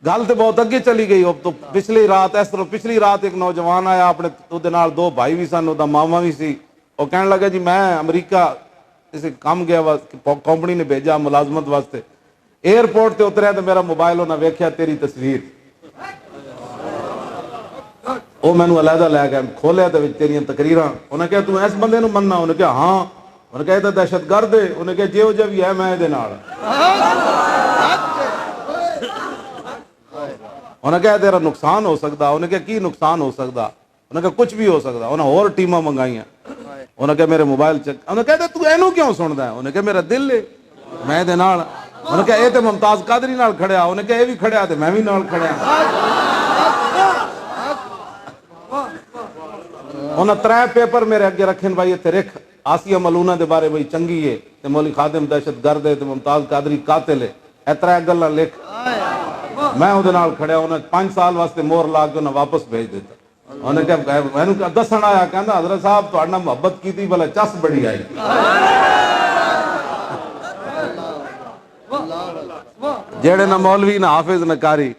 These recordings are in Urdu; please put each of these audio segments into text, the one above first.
گل تو بہت اگے چلی گئی. اب تو پچھلی رات اس طرح پچھلی رات ایک نوجوان آیا اپنے دو بھائی بھی سن, وہ ماما بھی سی. وہ کہنے لگا جی میں امریکہ کسی کام گیا کمپنی نے بھیجا ملازمت واسطے. ایئرپورٹ تے اتریا تو میرا موبائل انہیں ویکھیا تیری تصویر. وہ مینو علیحدہ لے گیا کھولیا تو تیریاں تقریراں. انہیں کہا تو اس بندے نو مننا؟ انہیں کہا ہاں. انہیں کہا یہ تو دہشت گرد ہے. انہیں کہا جیو جا بھی ہے میں یہ نال. انہیں کہا تیرا نقصان ہو سکتا. انہیں کہا کی نقصان ہو سکتا؟ انہیں کہا کچھ بھی ہو سکتا. انہیں اور ٹیماں منگائیاں. انہیں کہا میرے موبائل چیک. انہیں کہا تو اینو کیوں سندا ہے؟ انہیں کہا میرا دل ہے میں دے نال. انہیں کہا یہ تو ممتاز قادری نال کھڑیا. انہیں کہا یہ بھی کھڑیا تو میں بھی نال کھڑیا. انہیں 3 پیپر میرے اگے رکھے بھائی اتنے رکھ آسیہ ملونہ دے بارے بھائی چنگی ہے تے مولی خادم دہشت گرد ہے تے ممتاز قادری قاتل ہے. اے 3 گلاں لکھ. میں وہ کھڑیا. انہیں 5 سال واسطے مور لا کے انہیں واپس بھیج دیتا. انہیں کہا میں دسن آیا کہندا حضرت صاحب تہاڈے نال محبت کیتی بھلا چس بڑی آئی. جیڑے نہ مولوی نہ حافظ نہ قاری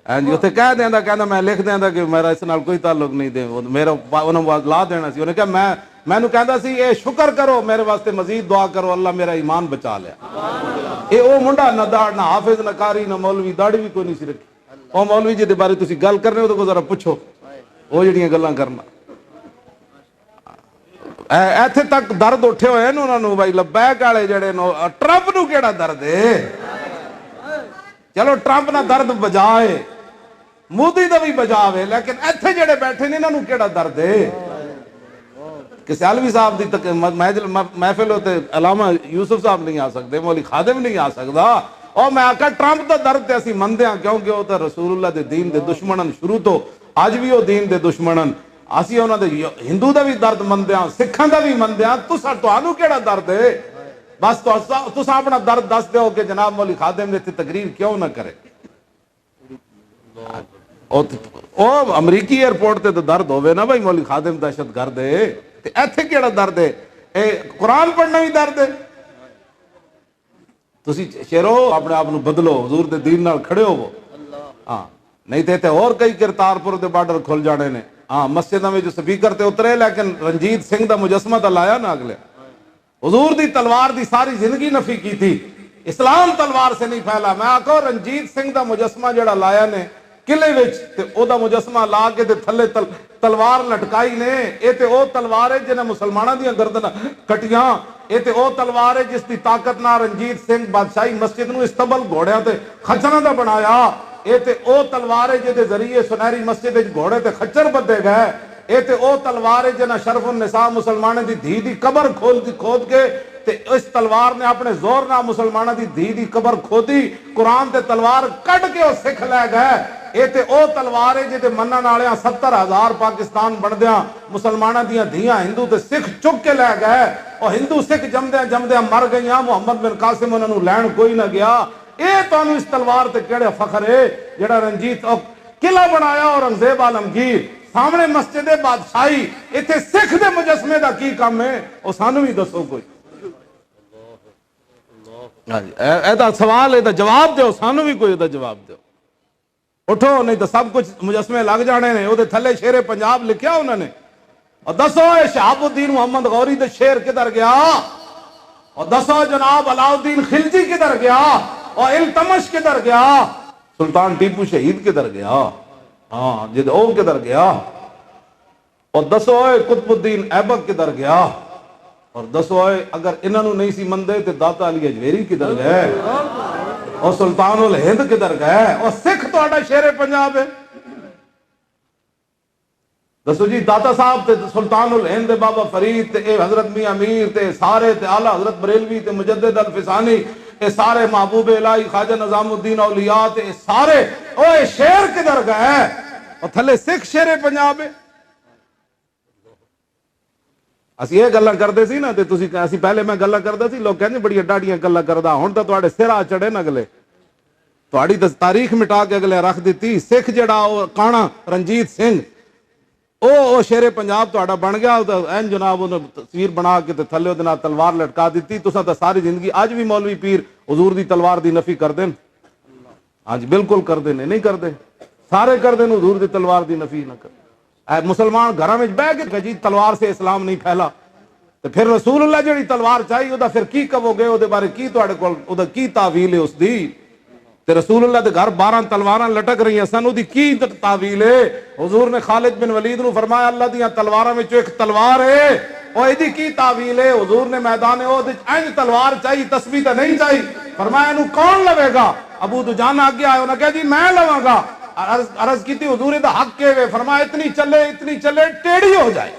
اتنے کہہ دینا کہنا میں لکھ دینا کہ میرا اس نال کوئی تعلق نہیں دے میرا انہوں لا دینا سی. انہیں کہا میں کہندا سی اے شکر کرو میرے واسطے مزید دعا کرو اللہ میرا ایمان بچا لیا. اے او منڈا نہ داڑ نہ حافظ نہ قاری نہ مولوی داڑھی بھی کوئی نہیں سی رکھی. او مولوی جی دے بارے تسی گل کرنے ہو تو ذرا پوچھو وہ جڑیاں گلاں کرنا. ایتھے تک درد اٹھے ہوئے ہیں انہوں نے بھائی لبیک والے جڑے نو ٹرمپ نو کیڑا درد ہے؟ چلو ٹرمپ نہ درد بجائے مودی دا بھی بجاوے لیکن ایتھے جڑے بیٹھے نے انہاں نو کیڑا درد ہے؟ کہ سیالوی صاحب دی محفل ہوتے علامہ یوسف صاحب نہیں آ سکتے, مولی خادم نہیں آ سکتا. اور میں آکھا ٹرمپ دا درد تے اسی مندے ہاں کیونکہ وہ تو رسول اللہ دے دین دے دشمنن شروع تو اج بھی وہ دین دے دشمنن. اسی انہاں دے ہندو دا بھی درد مندے ہاں سکھاں دا بھی مندے ہاں. تانوں کیڑا درد ہے؟ بس تساں اپنا درد دس دیو کہ جناب مولی خادم نے تقریر کیوں نہ کرے. او امریکی ایئرپورٹ تے تو درد ہوئے نا بھائی مولی خادم دہشت گرد ہے. ایتھے کیڑا درد ہے؟ اے قرآن پڑھنا بھی درد ہے. تسی شیرو اپنے آپ بدلو حضور دے دین نال کھڑے ہو. ہاں نہیں تے اور کئی کرتارپور دے بارڈر کھل جانے نے. ہاں مسجدوں میں جو سپیکر تے اترے لیکن رنجیت سنگھ دا مجسمہ تا لایا نا اگلے. حضور دی تلوار دی ساری زندگی نفی کی تھی. اسلام تلوار سے نہیں پھیلا. میں آکھو رنجیت سنگھ دا مجسمہ جڑا لایا نے قلعے وچ تے او دا مجسمہ لا کے تے تھلے تلوار لٹکائی نے. اے تے او تلوار ہے جنہیں مسلمانوں دیاں گردناں کٹیاں. اے تے او تلوار ہے جس دی طاقت نال رنجیت سنگھ بادشاہی مسجد نو استبل گھوڑیاں تے خچراں دا بنایا. اے تے او تلوار ہے جے دے ذریعے سنہری مسجد وچ گھوڑے تے خچر بدے گئے. اے تے او تلوار ہے جنہ شرف النساء مسلمانوں دی دھی دی قبر کھود کے تے اس تلوار نے اپنے زور نہ مسلمانوں دی دھی دی قبر کھودی. قرآن تے تلوار کٹ کے او سکھ لے گئے. اے تے او تلوار ہے جے منن والیاں 70,000 پاکستان بندیاں مسلماناں دیاں دھیاں ہندو تے سکھ چک کے لے گئے. اور ہندو سکھ جمدیاں مر گئیاں. محمد بن قاسم انہاں نو لین کوئی نہ گیا. اے تانوں اس تلوار تے کیڑا فخر ہے جڑا رنجیت قلعہ بنایا اورنگزیب عالمگیر سامنے مسجد بادشاہی. ایتھے سکھ دے مجسمے دا کی کام ہے او سانوں بھی دسو کوئی. اے دا سوال اے دا جواب دیو. سانوں بھی کوئی دا جواب دیو. اٹھو نہیں تو سب کچھ مجسمے لگ جانے نے. وہ تھلے شیر پنجاب لکھیا انہوں نے. اور دسو اے شہاب الدین محمد غوری دے شیر کدھر گیا؟ اور دسو جناب علاؤالدین خلجی کدھر گیا؟ اور التمش کدھر گیا؟ سلطان ٹیپو شہید کدھر گیا؟ ہاں جد او کدھر گیا؟ اور دسو اے قطب الدین ایبک کدھر گیا؟ اور دسو اے اگر انہوں نے نہیں سی مندے تے داتا علی اجویری کدھر گئے؟ اور سلطان الہند کدھر گئے؟ اور سکھ تو آڈا شیر پنجاب ہے. دسو جی داتا صاحب تے سلطان الہند بابا فرید تے اے حضرت میاں امیر تے سارے تے اعلیٰ حضرت بریلوی تے مجدد الفسانی اے سارے محبوب الہی خواجہ نظام الدین اولیاء تے سارے اوے شیر کدھر گئے؟ اور تھلے سکھ شیر پنجاب ہے. اسی یہ گلاں کردے سی نا تے تسی اسی پہلے میں گلاں کردا سی لوگ کہندے بڑی ڈاڈیاں گلاں کردا. ہن تے تواڈے سر آ چڑھے نا اگلے تواڈی تاریخ مٹا کے اگلے رکھ دتی. سکھ جڑا او کانا رنجیت سنگھ او شیر پنجاب تہاڈا بن گیا. این جناب انہوں تصویر بنا کے تے تھلے اودے نال تلوار لٹکا دیتی. تساں تے ساری زندگی اج بھی مولوی پیر حضور دی تلوار دی نفی کر دین. ہاں جی بالکل کر دے نہیں کر دے سارے کر دے حضور دی تلوار دی نفی نہ کر اے مسلمان گھراں وچ بیٹھ کے جی تلوار سے اسلام نہیں پھیلا تے پھر رسول اللہ جڑی تلوار چاہیے او دا پھر کی کہو گے او دے بارے کی تواڈے کول او دا کی تعویل ہے اس دی تے رسول اللہ دے گھر 12 تلواراں لٹک رہی ہیں سن او دی کی تعویل ہے حضور نے خالد بن ولید نو فرمایا اللہ دیاں تلواراں وچ ایک تلوار ہے او ایدی کی تعویل ہے حضور نے میدان احد وچ انج تلوار چاہیے تسبیح تے نہیں چاہیے فرمایا اینو کون لوے گا ابو دجانہ آگے آئے انہوں نے کہا جی میں لواں گا عرض کی تھی حضور دا حق کے وے فرمایا اتنی چلے ٹیڑھی ہو جائے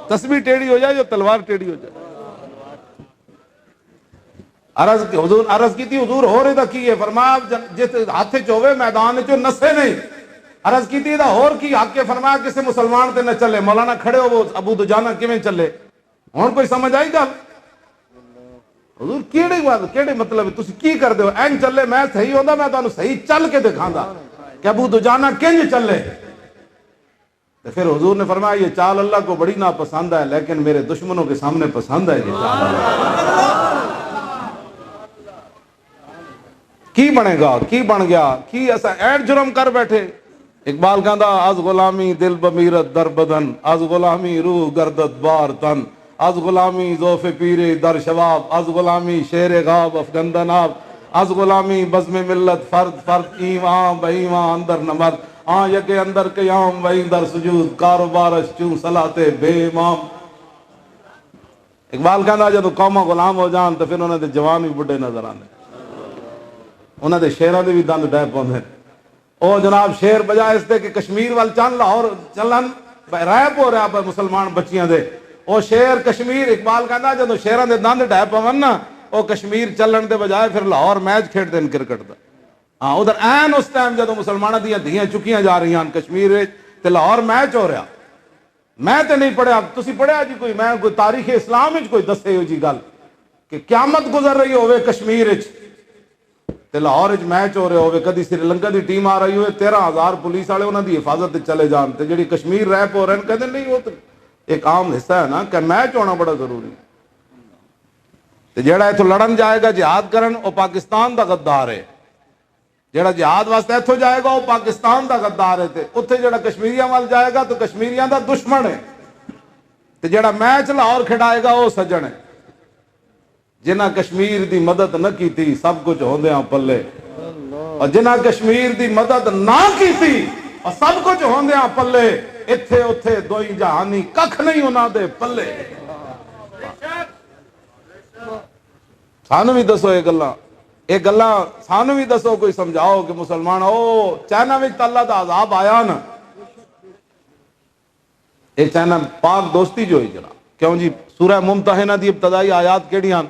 تسبیح ٹیڑھی ہو جائے جو تلوار ٹیڑھی ہو جائے عرض کی تھی حضور ہو رہے دا کی ہے فرمایا جس ہاتھ چوے میدان چو نسے نہیں عرض کی تھی دا اور کی حق کے فرمایا کسے مسلمان تے نہ چلے مولانا کھڑے ہو وہ ابو دجانہ کیویں چلے ہن کوئی سمجھ آئی گل حضور کیڑے مطلب تسی کی کر دے ہو این چلے میں صحیح ہوندا میں تانوں صحیح چل کے دکھاندا کہ ابو دجانہ کنج چلے تو پھر حضور نے فرمایا یہ چال اللہ کو بڑی ناپسند ہے لیکن میرے دشمنوں کے سامنے پسند ہے یہ چال کی بنے گا کی بن گیا کی ایسا ایڈ جرم کر بیٹھے اقبال کہندا از غلامی دل بمیرت در بدن از غلامی روح گردت بار تن از غلامی ذوف پیر در شواب از غلامی شیر غاب افگندن آب از غلامی بزم ملت فرد ایمان بہ ایمان اندر نمد یک اندر قیام وہی در سجود کاروبارش چون صلاتے بے امام اقبال کہنا جب قوما غلام ہو جان تو پھر انہوں نے جوان بھی بڑھے نظر آنے انہوں نے شیران دے بھی دند ڈے پوندے او جناب شیر بجائے اس دے کہ کشمیر وال چان لاہور چلن ریپ ہو رہا ہے مسلمان بچیاں دے او شیر کشمیر اقبال کہنا جب شیران دے دند ڈے پون نا او کشمیر چلن دے بجائے پھر لاہور میچ کھیڑ دیں کرکٹ دا ہاں ادھر این اس ٹائم جدو مسلمانوں دیا دھیاں چکیاں جا رہی ہیں کشمیر تے لاہور میچ ہو رہا میں تے نہیں پڑھیا تسی پڑھیا جی کوئی میں کوئی تاریخ اسلام وچ کوئی دسے ہو جی گل کہ قیامت گزر رہی ہوئے کشمیر وچ تے لاہور وچ میچ ہو رہے ہوئے کدی سری لنکا دی ٹیم آ رہی ہوئے 13,000 پولیس والے انہاں دی حفاظت تے چلے جان تے جڑی کشمیر ریپ ہو رہے ہیں کہتے نہیں وہ تو ایک عام حصہ ہے نا کہ میچ ہونا بڑا ضروری ہے تے جڑا ایتھوں لڑن جائے گا جہاد کرن او پاکستان دا غدار ہے جڑا جہاد واسطے ایتھوں جائے گا وہ پاکستان دا غدار ہے تے اوتھے جڑا کشمیریاں وال جائے گا تو کشمیریاں دا دشمن ہے تے جڑا میچ لاہور کھڑائے گا وہ سجن ہے جنہ کشمیر دی مدد نہ کیتی سب کچھ ہوندیاں پلے اور جنہ کشمیر دی مدد نہ کیتی اور سب کچھ ہوندیاں پلے ایتھے اوتھے دوئی جہانی ککھ نہیں انہاں دے پلے سانو بھی دسو یہ گلاں سانو بھی دسو کوئی سمجھاؤ کہ مسلمان او چائنا میں اللہ دا عذاب آیا نا یہ چائنا پاک دوستی جو ہی جناب کیوں جی سورہ ممتحنہ دی ابتدائی آیات کیڑی ہیں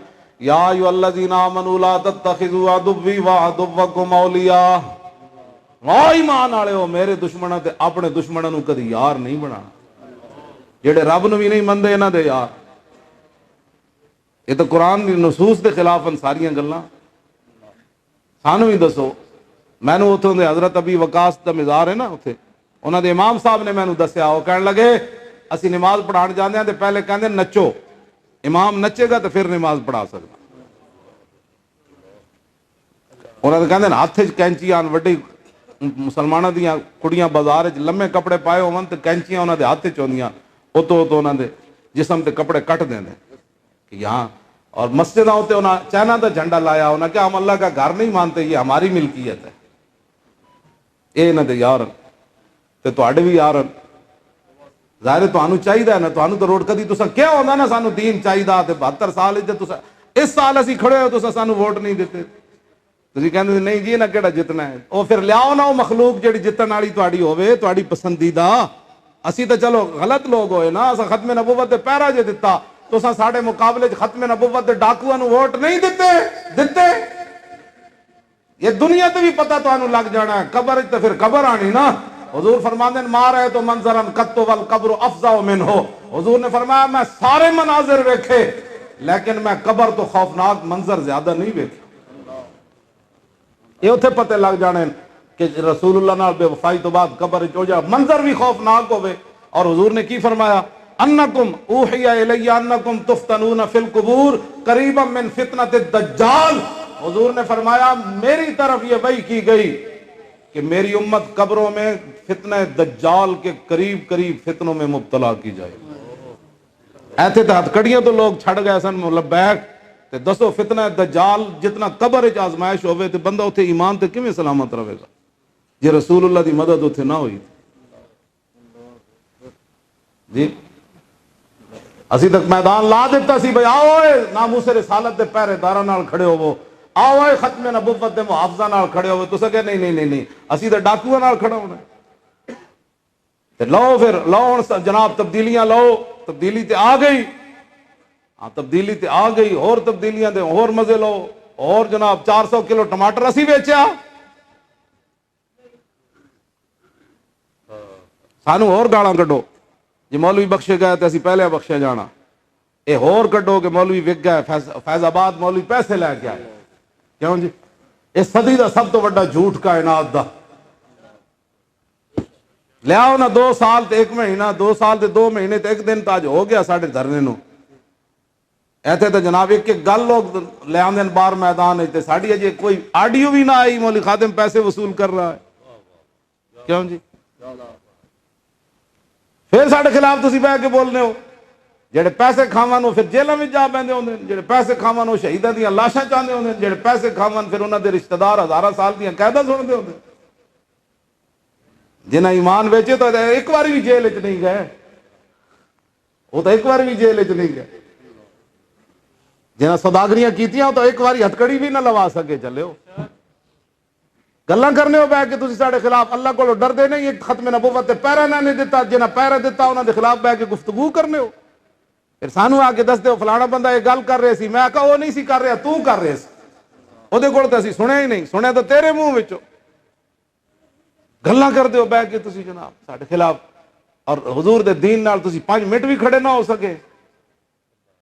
یا ایھا الذین آمنوا لا تتخذوا عدوی وعدوکم اولیاء ایمان والے ہو میرے دشمناں تے اپنے دشمناں نو کدی یار نہیں بنانا جڑے رب نو بھی نہیں مندے انہاں دے یار یہ تو قرآن دی نصوص دے خلاف ان ساریاں گلاں سانو بھی دسو میں نے اتوں دے حضرت ابی وقاص دا مزار ہے نا اتنے انہوں دے امام صاحب نے میں نے دسیا وہ کہنے لگے اسی نماز پڑھان جاندے ہیں تے پہلے کہندے نچو امام نچے گا تو پھر نماز پڑھا سکتا انہوں نے کہندے ہاتھ وچ کینچیاں وڈی مسلماناں دیاں کڑیاں بازار وچ لمے کپڑے پائے ہون تے کینچیاں انہاں دے ہاتھ وچ ہوندیاں اوتو انہاں دے جسم تے کپڑے کٹ دیندے کہ یہاں اور مسجدوں ہوتے انہوں نے چائنا دا جھنڈا لایا انہوں نے کہا ہم اللہ کا گھر نہیں مانتے یہ ہماری ملکیت ہے یہ نہ دے یارن تے تواڈے بھی یارن ظاہر تانوں چاہیے نا تانوں تو روڈ کدی تساں کیا ہوندا نا سانوں دین چاہیے تے 72 سال تے تساں اس سال اسی کھڑے ہو تساں سانوں ووٹ نہیں دیتے تسی کہندے نہیں جی نہ کیڑا جتنا ہے او پھر لیاؤ نا او مخلوق جڑی جتن والی تواڈی ہوے تواڈی پسندیدہ اسی تے چلو غلط لوگ ہوئے نا اساں ختم نبوت تے پہرا جے دتا تو ساڑھے مقابلے ختم نبوت دے ڈاکوؤں نو ووٹ نہیں دیتے یہ دنیا تے بھی پتہ تانوں لگ جانا ہے قبر تے پھر قبر آنی نا حضور فرماندے ہیں ما رأیت منظرا قط والقبر افظع منہ حضور نے فرمایا میں سارے مناظر ویکھے لیکن میں قبر تو خوفناک منظر زیادہ نہیں ویکھے یہ اتنے پتہ لگ جانے کہ رسول اللہ نال بے وفائی تو بعد قبر چو جا منظر بھی خوفناک ہوئے اور حضور نے کی فرمایا انکم اوحی الی انکم تفتنون فی القبور قریبا من فتنۃ الدجال حضور نے فرمایا میری طرف یہ وحی کی گئی کہ میری امت قبروں میں فتنہ دجال کے قریب قریب فتنوں میں مبتلا کی جائے. ایتھے تے ہتھ کڑیاں تو لوگ چھڑ گئے سن لبیک تے دسو فتنہ دجال جتنا قبر وچ آزمائش ہوے تے بندہ اتھے ایمان تے کیویں سلامت رہے گا جے رسول اللہ دی مدد اتھے نہ ہوئی. جی اسی تک میدان لا دیتا سی بھائی آؤ ناموس رسالت دے پہرے داراں نال کھڑے ہوو, آؤ ختم نبوت دے محافظاں نال کھڑے ہوو. تساں کہ نہیں اسی تے ڈاکوؤں نال کھڑا ہونا تے لو پھر لو ہن جناب تبدیلیاں لو. تبدیلی تے آ گئی, ہاں تبدیلی تے آ گئی, اور تبدیلیاں دے اور مزے لو. اور جناب 400 کلو ٹماٹر اسی بیچیا, سانو اور گالاں کڈو جی مولوی بخشے گئے تے اسی پہلے بخشے جانا. اے ہور کڈو کہ مولوی وک گئے فیض آباد مولوی پیسے لے کے آئے. کیوں جی اس صدی دا سب تو بڑا جھوٹ کائنات دا. لے آؤ نا 2 سال تے 1 مہینہ, 2 سال تے 2 مہینے تے 1 دن تاج ہو گیا ساڈے دھرنے نو. ایتھے تے جناب ایک گل لوگ لے آندے بار میدان تے ساڈی اجے کوئی آڈیو بھی نہ آئی مولوی خادم پیسے وصول کر رہا ہے. کیوں جی پھر ساڈے خلاف تسی بہ کے بولنے ہو. جڑے پیسے کھاون وہ پھر جیلاں وچ جا بیندے ہوندے, جڑے پیسے کھاون وہ شہیداں دیاں لاشاں چاندے ہوندے, جڑے پیسے کھاون پھر انہاں دے رشتہ دار ہزاراں سال دیاں قیداں سنتے ہوندے. جنہاں ایمان ویچے تو ایک بار بھی جیل وچ نہیں گئے, وہ تو ایک بار بھی جیل وچ نہیں گئے. جنہاں سوداگریاں کیتیاں تو ایک باری ہتھکڑی بھی نہ لوا سکے. چلے ہو گلاں کرنے ہو بیٹھ کے تسی ساڈے خلاف اللہ کولوں ڈردے نہیں. ایک ختم نبوت تے پیرا نہ نہیں دتا, جنہاں پیرا دتا انہاں دے خلاف بیٹھ کے گفتگو کرنے ہو. پھر سانو آ کے دس دے فلانا بندہ یہ گل کر رہے سی, میں کہا وہ نہیں سی کر رہا تو کر رہے سی, وہ دے کول تے اسی سنیا ہی نہیں. سنیا تو تیرے منہ وچوں. گلاں کردے ہو بیٹھ کے تسی جناب ساڈے خلاف, اور حضور دے دین نال تسی 5 منٹ بھی کھڑے نہ ہو سکے.